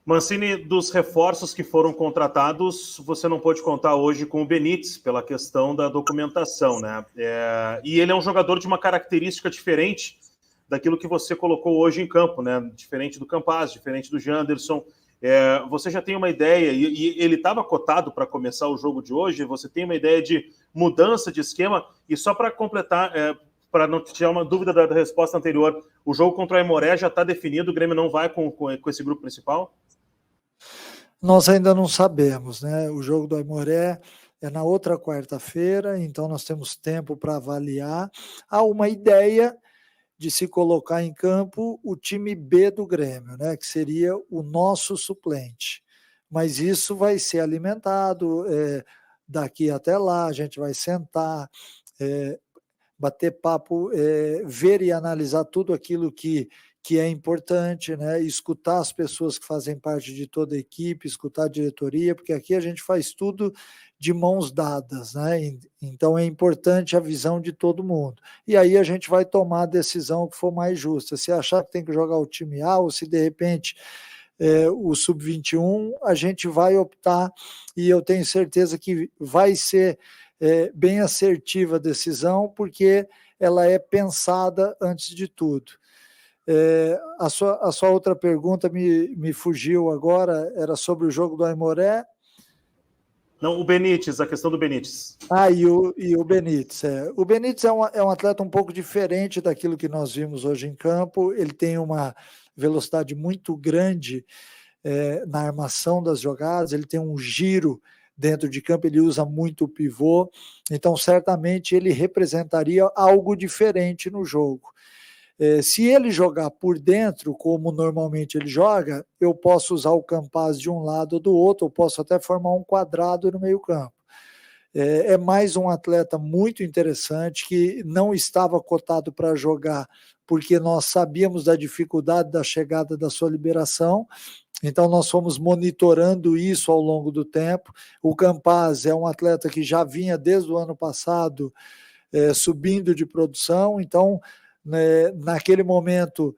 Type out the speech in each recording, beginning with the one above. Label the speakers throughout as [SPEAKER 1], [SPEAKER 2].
[SPEAKER 1] Mancini, dos reforços que foram contratados, você não pode contar hoje com o Benítez, pela questão da documentação, né? E ele é um jogador de uma característica diferente daquilo que você colocou hoje em campo, né? Diferente do Campaz, diferente do Janderson. Você já tem uma ideia, e ele estava cotado para começar o jogo de hoje, você tem uma ideia de mudança de esquema, e só para completar, para não tirar uma dúvida da resposta anterior, o jogo contra o Aimoré já está definido, o Grêmio não vai com esse grupo principal?
[SPEAKER 2] Nós ainda não sabemos, né? O jogo do Aimoré é na outra quarta-feira, então nós temos tempo para avaliar. Há uma ideia de se colocar em campo o time B do Grêmio, né? Que seria o nosso suplente. Mas isso vai ser alimentado daqui até lá, a gente vai sentar, bater papo, ver e analisar tudo aquilo que é importante, né? Escutar as pessoas que fazem parte de toda a equipe, escutar a diretoria, porque aqui a gente faz tudo de mãos dadas, né? Então é importante a visão de todo mundo. E aí a gente vai tomar a decisão que for mais justa. Se achar que tem que jogar o time A, ou se de repente o Sub-21, a gente vai optar, e eu tenho certeza que vai ser bem assertiva a decisão, porque ela é pensada antes de tudo. A sua outra pergunta me fugiu agora, era sobre o jogo do Aimoré.
[SPEAKER 1] Não, o Benítez, a questão do Benítez.
[SPEAKER 2] E o Benítez. O Benítez é um atleta um pouco diferente daquilo que nós vimos hoje em campo, ele tem uma velocidade muito grande na armação das jogadas, ele tem um giro dentro de campo, ele usa muito o pivô, então certamente ele representaria algo diferente no jogo. Se ele jogar por dentro, como normalmente ele joga, eu posso usar o Campaz de um lado ou do outro, eu posso até formar um quadrado no meio campo. É mais um atleta muito interessante, que não estava cotado para jogar, porque nós sabíamos da dificuldade da chegada da sua liberação, então nós fomos monitorando isso ao longo do tempo. O Campaz é um atleta que já vinha desde o ano passado subindo de produção, então naquele momento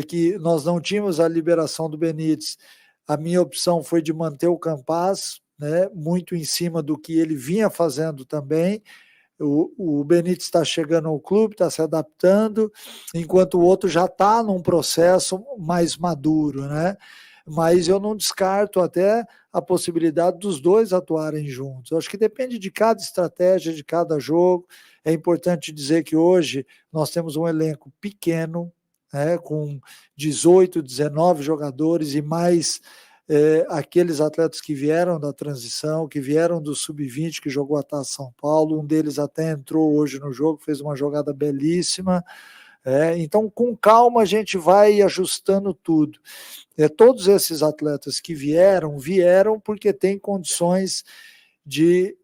[SPEAKER 2] que nós não tínhamos a liberação do Benítez, a minha opção foi de manter o Campaz, né, muito em cima do que ele vinha fazendo também. O Benítez está chegando ao clube, está se adaptando, enquanto o outro já está num processo mais maduro, né? Mas eu não descarto até a possibilidade dos dois atuarem juntos. Eu acho que depende de cada estratégia, de cada jogo. É importante dizer que hoje nós temos um elenco pequeno, né, com 18, 19 jogadores e mais aqueles atletas que vieram da transição, que vieram do Sub-20, que jogou a Taça São Paulo. Um deles até entrou hoje no jogo, fez uma jogada belíssima. Então, com calma, a gente vai ajustando tudo. Todos esses atletas que vieram porque têm condições de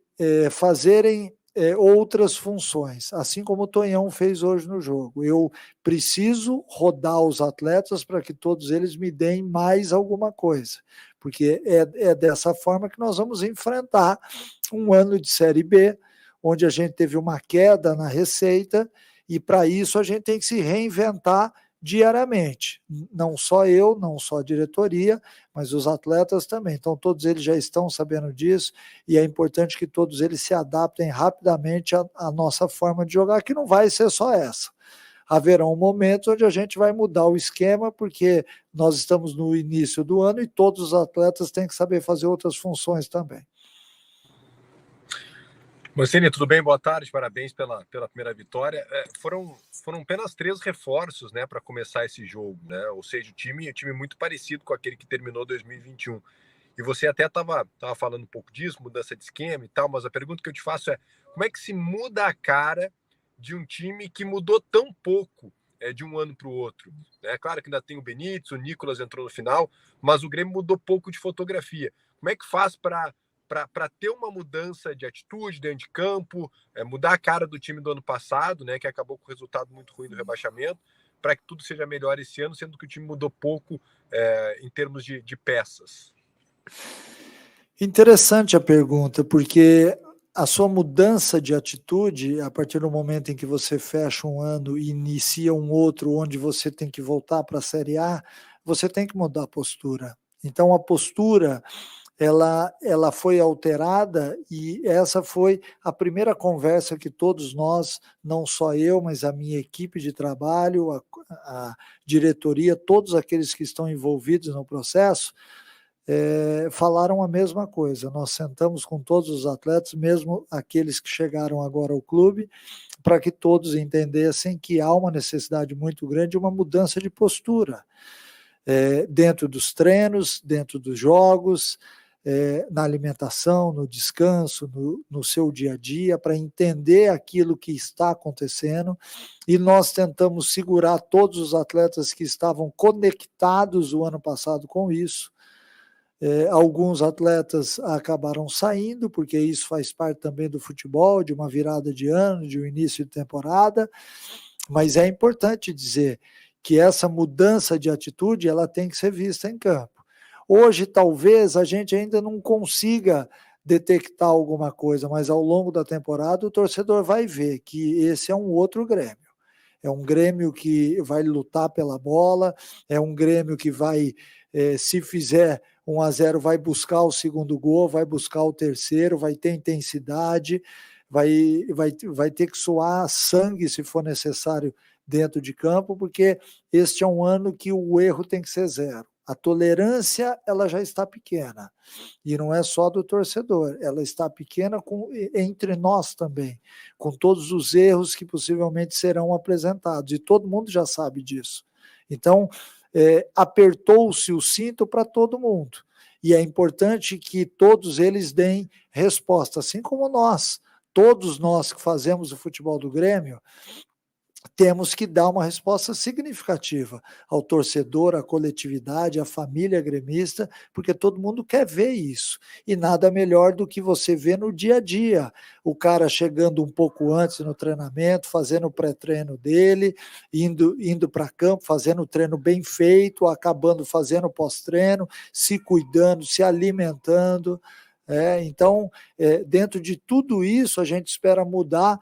[SPEAKER 2] fazerem outras funções, assim como o Tonhão fez hoje no jogo. Eu preciso rodar os atletas para que todos eles me deem mais alguma coisa, porque é dessa forma que nós vamos enfrentar um ano de Série B, onde a gente teve uma queda na receita, e para isso a gente tem que se reinventar diariamente. Não só eu, não só a diretoria, mas os atletas também. Então todos eles já estão sabendo disso, e é importante que todos eles se adaptem rapidamente à nossa forma de jogar, que não vai ser só essa. Haverão momentos onde a gente vai mudar o esquema, porque nós estamos no início do ano e todos os atletas têm que saber fazer outras funções também.
[SPEAKER 3] Mancini, tudo bem? Boa tarde, parabéns pela primeira vitória. Foram apenas 3 reforços, né, para começar esse jogo, né? Ou seja, o time muito parecido com aquele que terminou 2021. E você até estava falando um pouco disso, mudança de esquema e tal, mas a pergunta que eu te faço é: como é que se muda a cara de um time que mudou tão pouco de um ano para o outro? É claro que ainda tem o Benítez, o Nicolas entrou no final, mas o Grêmio mudou pouco de fotografia. Como é que faz para ter uma mudança de atitude dentro de campo, mudar a cara do time do ano passado, né, que acabou com o resultado muito ruim do rebaixamento, para que tudo seja melhor esse ano, sendo que o time mudou pouco em termos de peças?
[SPEAKER 2] Interessante a pergunta, porque a sua mudança de atitude, a partir do momento em que você fecha um ano e inicia um outro, onde você tem que voltar para a Série A, você tem que mudar a postura. Então, a postura ela foi alterada e essa foi a primeira conversa que todos nós, não só eu, mas a minha equipe de trabalho, a diretoria, todos aqueles que estão envolvidos no processo, falaram a mesma coisa. Nós sentamos com todos os atletas, mesmo aqueles que chegaram agora ao clube, para que todos entendessem que há uma necessidade muito grande de uma mudança de postura, dentro dos treinos, dentro dos jogos, na alimentação, no descanso, no seu dia a dia, para entender aquilo que está acontecendo, e nós tentamos segurar todos os atletas que estavam conectados o ano passado com isso. Alguns atletas acabaram saindo, porque isso faz parte também do futebol, de uma virada de ano, de um início de temporada, mas é importante dizer que essa mudança de atitude ela tem que ser vista em campo. Hoje, talvez, a gente ainda não consiga detectar alguma coisa, mas ao longo da temporada o torcedor vai ver que esse é um outro Grêmio. É um Grêmio que vai lutar pela bola, é um Grêmio que vai, se fizer 1-0, vai buscar o segundo gol, vai buscar o terceiro, vai ter intensidade, vai ter que suar sangue se for necessário dentro de campo, porque este é um ano que o erro tem que ser zero. A tolerância ela já está pequena, e não é só do torcedor, ela está pequena entre nós também, com todos os erros que possivelmente serão apresentados, e todo mundo já sabe disso. Então, apertou-se o cinto para todo mundo, e é importante que todos eles deem resposta, assim como nós, todos nós que fazemos o futebol do Grêmio, temos que dar uma resposta significativa ao torcedor, à coletividade, à família gremista, porque todo mundo quer ver isso. E nada melhor do que você ver no dia a dia, o cara chegando um pouco antes no treinamento, fazendo o pré-treino dele, indo para campo, fazendo o treino bem feito, acabando fazendo o pós-treino, se cuidando, se alimentando. Então, dentro de tudo isso, a gente espera mudar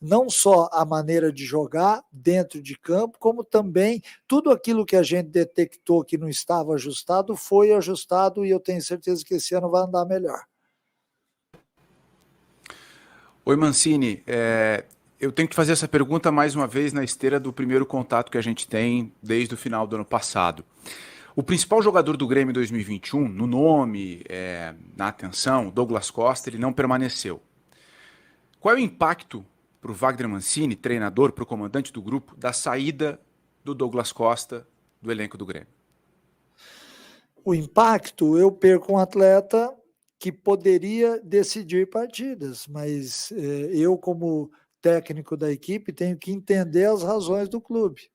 [SPEAKER 2] não só a maneira de jogar dentro de campo, como também tudo aquilo que a gente detectou que não estava ajustado, foi ajustado, e eu tenho certeza que esse ano vai andar melhor.
[SPEAKER 4] Oi, Mancini, eu tenho que fazer essa pergunta mais uma vez na esteira do primeiro contato que a gente tem desde o final do ano passado. O principal jogador do Grêmio em 2021, no nome, na atenção, Douglas Costa, ele não permaneceu. Qual é o impacto para o Wagner Mancini, treinador, para o comandante do grupo, da saída do Douglas Costa do elenco do Grêmio?
[SPEAKER 2] O impacto, eu perco um atleta que poderia decidir partidas, mas eu, como técnico da equipe, tenho que entender as razões do clube.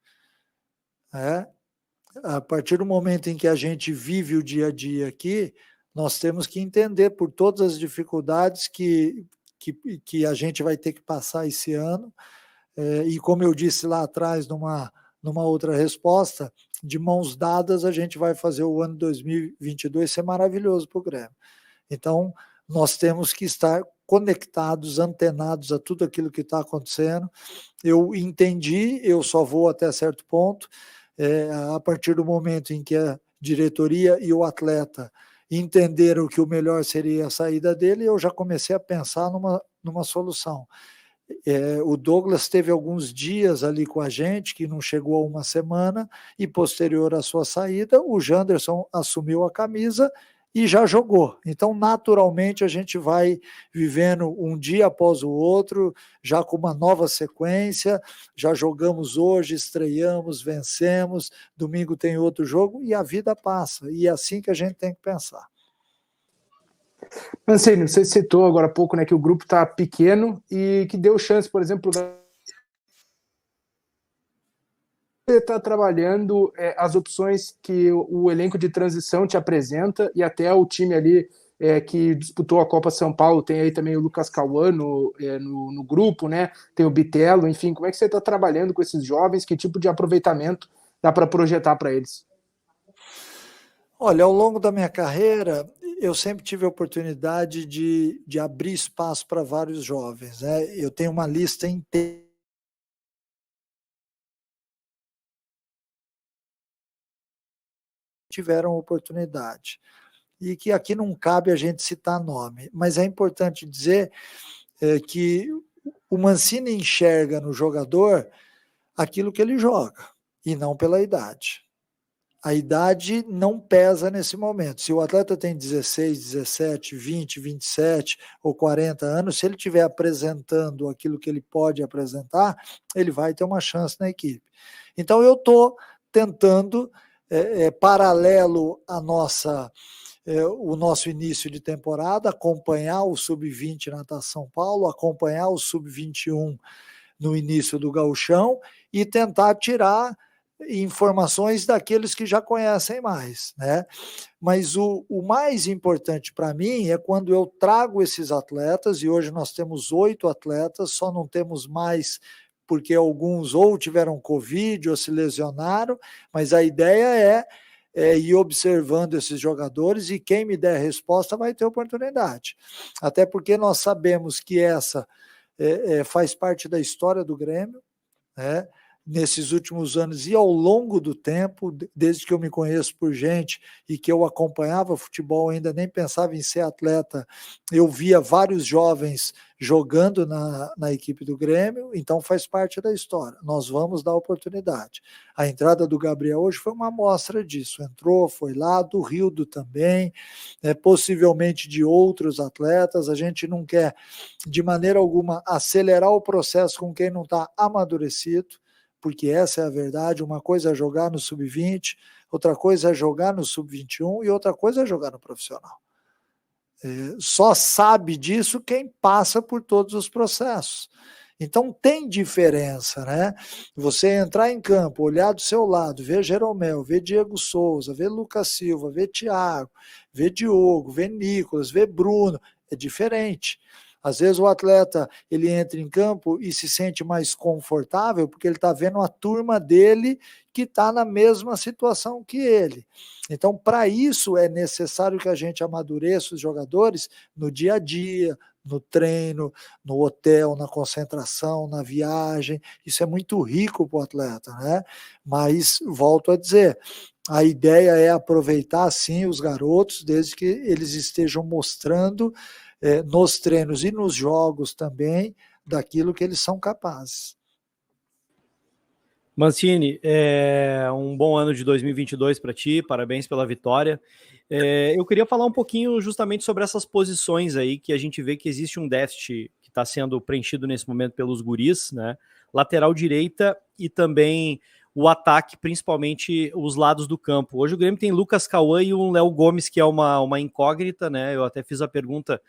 [SPEAKER 2] A partir do momento em que a gente vive o dia a dia aqui, nós temos que entender por todas as dificuldades que a gente vai ter que passar esse ano, e como eu disse lá atrás, numa outra resposta, de mãos dadas a gente vai fazer o ano 2022 ser maravilhoso para o Grêmio. Então, nós temos que estar conectados, antenados a tudo aquilo que está acontecendo. Eu entendi, eu só vou até certo ponto, a partir do momento em que a diretoria e o atleta entenderam que o melhor seria a saída dele, eu já comecei a pensar numa solução. O Douglas teve alguns dias ali com a gente, que não chegou a uma semana, e posterior à sua saída, o Janderson assumiu a camisa e já jogou. Então, naturalmente, a gente vai vivendo um dia após o outro, já com uma nova sequência, já jogamos hoje, estreamos, vencemos, domingo tem outro jogo, e a vida passa, e é assim que a gente tem que pensar.
[SPEAKER 5] Mancini, você citou agora há pouco, né, que o grupo está pequeno e que deu chance, por exemplo, você está trabalhando as opções que o elenco de transição te apresenta, e até o time ali que disputou a Copa São Paulo, tem aí também o Lucas Cauã no grupo, né? Tem o Bitelo, enfim, como é que você está trabalhando com esses jovens? Que tipo de aproveitamento dá para projetar para eles?
[SPEAKER 2] Olha, ao longo da minha carreira, eu sempre tive a oportunidade de abrir espaço para vários jovens, né? Eu tenho uma lista inteira tiveram oportunidade. E que aqui não cabe a gente citar nome, mas é importante dizer que o Mancini enxerga no jogador aquilo que ele joga, e não pela idade. A idade não pesa nesse momento. Se o atleta tem 16, 17, 20, 27 ou 40 anos, se ele estiver apresentando aquilo que ele pode apresentar, ele vai ter uma chance na equipe. Então eu estou tentando, paralelo à o nosso início de temporada, acompanhar o Sub-20 na Taça São Paulo, acompanhar o Sub-21 no início do Gauchão e tentar tirar informações daqueles que já conhecem mais, né? Mas o mais importante para mim é quando eu trago esses atletas, e hoje nós temos 8 atletas, só não temos mais porque alguns ou tiveram Covid ou se lesionaram, mas a ideia é ir observando esses jogadores, e quem me der resposta vai ter oportunidade. Até porque nós sabemos que essa faz parte da história do Grêmio, né? Nesses últimos anos e ao longo do tempo, desde que eu me conheço por gente e que eu acompanhava futebol, ainda nem pensava em ser atleta, eu via vários jovens jogando na equipe do Grêmio, então faz parte da história. Nós vamos dar oportunidade. A entrada do Gabriel hoje foi uma amostra disso. Entrou, foi lá, do Rildo também, possivelmente de outros atletas. A gente não quer, de maneira alguma, acelerar o processo com quem não está amadurecido, porque essa é a verdade. Uma coisa é jogar no Sub-20, outra coisa é jogar no Sub-21 e outra coisa é jogar no profissional. Só sabe disso quem passa por todos os processos. Então tem diferença, né? Você entrar em campo, olhar do seu lado, ver Jeromel, ver Diego Souza, ver Lucas Silva, ver Thiago, ver Diogo, ver Nicolas, ver Bruno, é diferente. Às vezes o atleta ele entra em campo e se sente mais confortável porque ele está vendo a turma dele que está na mesma situação que ele. Então, para isso é necessário que a gente amadureça os jogadores no dia a dia, no treino, no hotel, na concentração, na viagem. Isso é muito rico para o atleta, né? Mas, volto a dizer, a ideia é aproveitar, sim, os garotos, desde que eles estejam mostrando nos treinos e nos jogos também, daquilo que eles são capazes.
[SPEAKER 6] Mancini, um bom ano de 2022 para ti, parabéns pela vitória. Eu queria falar um pouquinho justamente sobre essas posições aí, que a gente vê que existe um déficit que está sendo preenchido nesse momento pelos guris, né? Lateral direita e também o ataque, principalmente os lados do campo. Hoje o Grêmio tem Lucas Cauã e um Léo Gomes, que é uma incógnita, né? Eu até fiz a pergunta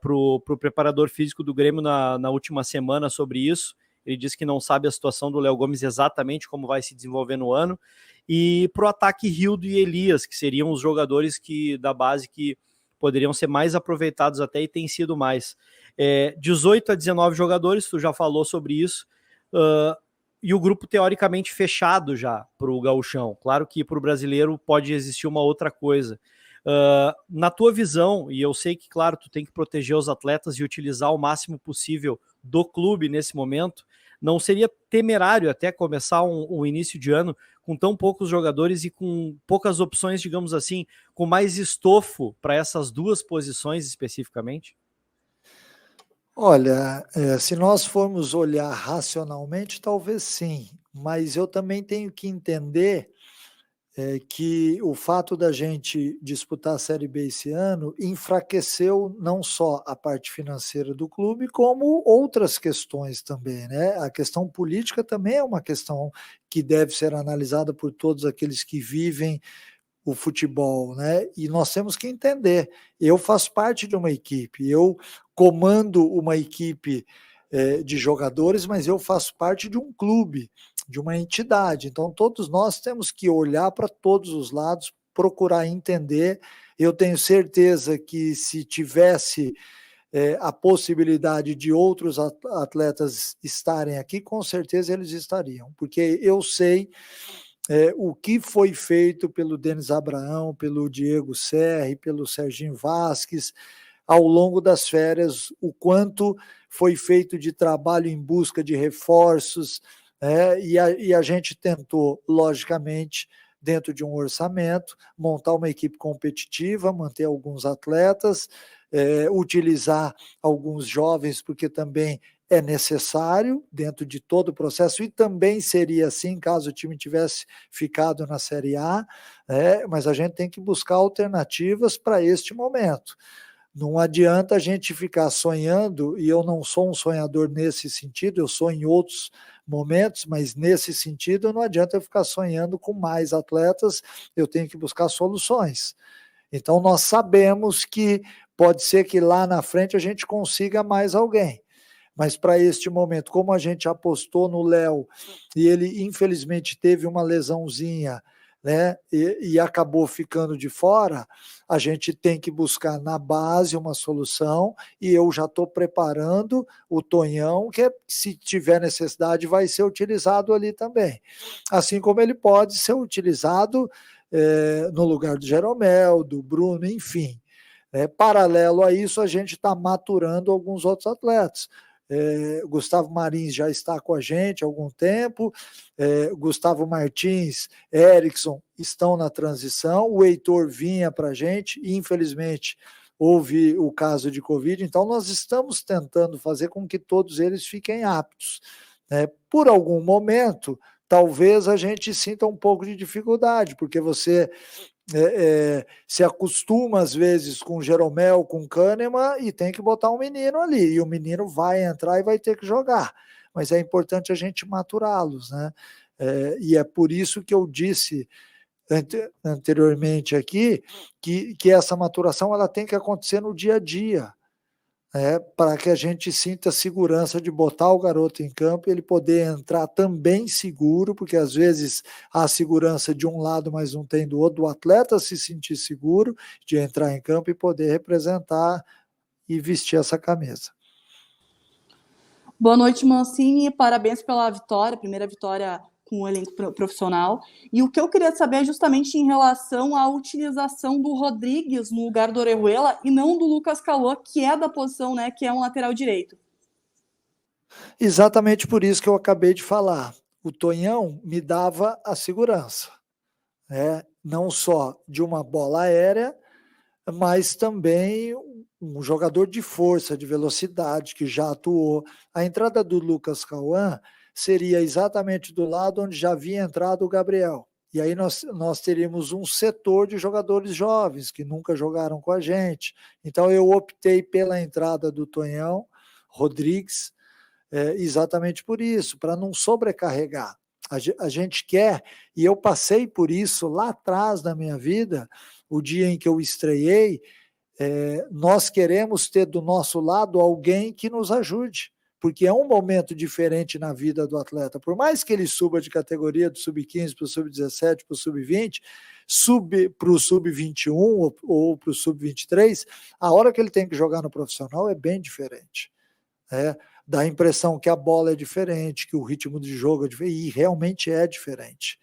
[SPEAKER 6] para o preparador físico do Grêmio na última semana sobre isso. Ele disse que não sabe a situação do Léo Gomes exatamente como vai se desenvolver no ano. E para o ataque, Rildo e Elias, que seriam os jogadores da base que poderiam ser mais aproveitados até e têm sido mais. 18 a 19 jogadores, tu já falou sobre isso. E o grupo teoricamente fechado já para o gauchão. Claro que para o brasileiro pode existir uma outra coisa. Na tua visão, e eu sei que, claro, tu tem que proteger os atletas e utilizar o máximo possível do clube nesse momento, não seria temerário até começar um início de ano com tão poucos jogadores e com poucas opções, digamos assim, com mais estofo para essas duas posições especificamente?
[SPEAKER 2] Olha, se nós formos olhar racionalmente, talvez sim, mas eu também tenho que entender que o fato da gente disputar a Série B esse ano enfraqueceu não só a parte financeira do clube, como outras questões também, né? A questão política também é uma questão que deve ser analisada por todos aqueles que vivem o futebol, né? E nós temos que entender. Eu faço parte de uma equipe, eu comando uma equipe de jogadores, mas eu faço parte de um clube, de uma entidade. Então, todos nós temos que olhar para todos os lados, procurar entender. Eu tenho certeza que se tivesse a possibilidade de outros atletas estarem aqui, com certeza eles estariam, porque eu sei o que foi feito pelo Denis Abraão, pelo Diego Serri, pelo Serginho Vasquez, ao longo das férias, o quanto foi feito de trabalho em busca de reforços, e a gente tentou, logicamente, dentro de um orçamento, montar uma equipe competitiva, manter alguns atletas, utilizar alguns jovens, porque também é necessário dentro de todo o processo, e também seria assim caso o time tivesse ficado na Série A, mas a gente tem que buscar alternativas para este momento. Não adianta a gente ficar sonhando, e eu não sou um sonhador nesse sentido, eu sou em outros momentos, mas nesse sentido não adianta eu ficar sonhando com mais atletas, eu tenho que buscar soluções. Então nós sabemos que pode ser que lá na frente a gente consiga mais alguém. Mas para este momento, como a gente apostou no Léo e ele infelizmente teve uma lesãozinha, né, e acabou ficando de fora, a gente tem que buscar na base uma solução, e eu já estou preparando o Tonhão, que se tiver necessidade vai ser utilizado ali também. Assim como ele pode ser utilizado no lugar do Jeromel, do Bruno, enfim. Paralelo a isso, a gente está maturando alguns outros atletas. Gustavo Marins já está com a gente há algum tempo, Gustavo Martins, Erickson estão na transição, o Heitor vinha para a gente, e infelizmente houve o caso de Covid, então nós estamos tentando fazer com que todos eles fiquem aptos. Por algum momento, talvez a gente sinta um pouco de dificuldade, porque você se acostuma às vezes com Jeromel, com Kahneman, e tem que botar um menino ali, e o menino vai entrar e vai ter que jogar, mas é importante a gente maturá-los, né? E é por isso que eu disse anteriormente aqui que essa maturação ela tem que acontecer no dia a dia, para que a gente sinta segurança de botar o garoto em campo e ele poder entrar também seguro, porque às vezes há segurança de um lado, mas não tem do outro, o atleta se sentir seguro de entrar em campo e poder representar e vestir essa camisa.
[SPEAKER 7] Boa noite, Mancini, parabéns pela vitória, primeira vitória com o elenco profissional. E o que eu queria saber é justamente em relação à utilização do Rodrigues no lugar do Orejuela e não do Lucas Cauã, que é da posição, né, que é um lateral direito.
[SPEAKER 2] Exatamente por isso que eu acabei de falar. O Tonhão me dava a segurança, não só de uma bola aérea, mas também um jogador de força, de velocidade, que já atuou. A entrada do Lucas Cauã seria exatamente do lado onde já havia entrado o Gabriel. E aí nós teríamos um setor de jogadores jovens que nunca jogaram com a gente. Então eu optei pela entrada do Tonhão Rodrigues, exatamente por isso, para não sobrecarregar. A gente quer, e eu passei por isso lá atrás na minha vida, o dia em que eu estreiei, nós queremos ter do nosso lado alguém que nos ajude, porque é um momento diferente na vida do atleta. Por mais que ele suba de categoria do sub-15 para o sub-17, para o sub-20, para o sub-21 ou para o sub-23, a hora que ele tem que jogar no profissional é bem diferente. Dá a impressão que a bola é diferente, que o ritmo de jogo é diferente, e realmente é diferente.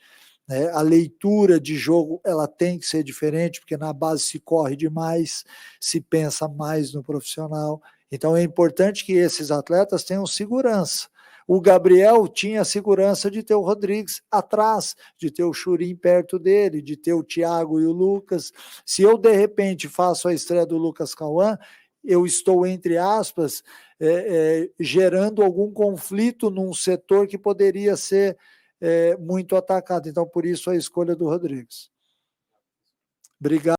[SPEAKER 2] A leitura de jogo ela tem que ser diferente, porque na base se corre demais, se pensa mais no profissional. Então é importante que esses atletas tenham segurança. O Gabriel tinha a segurança de ter o Rodrigues atrás, de ter o Churin perto dele, de ter o Thiago e o Lucas. Se eu, de repente, faço a estreia do Lucas Cauã, eu estou, entre aspas, gerando algum conflito num setor que poderia ser muito atacado. Então, por isso, a escolha do Rodrigues. Obrigado.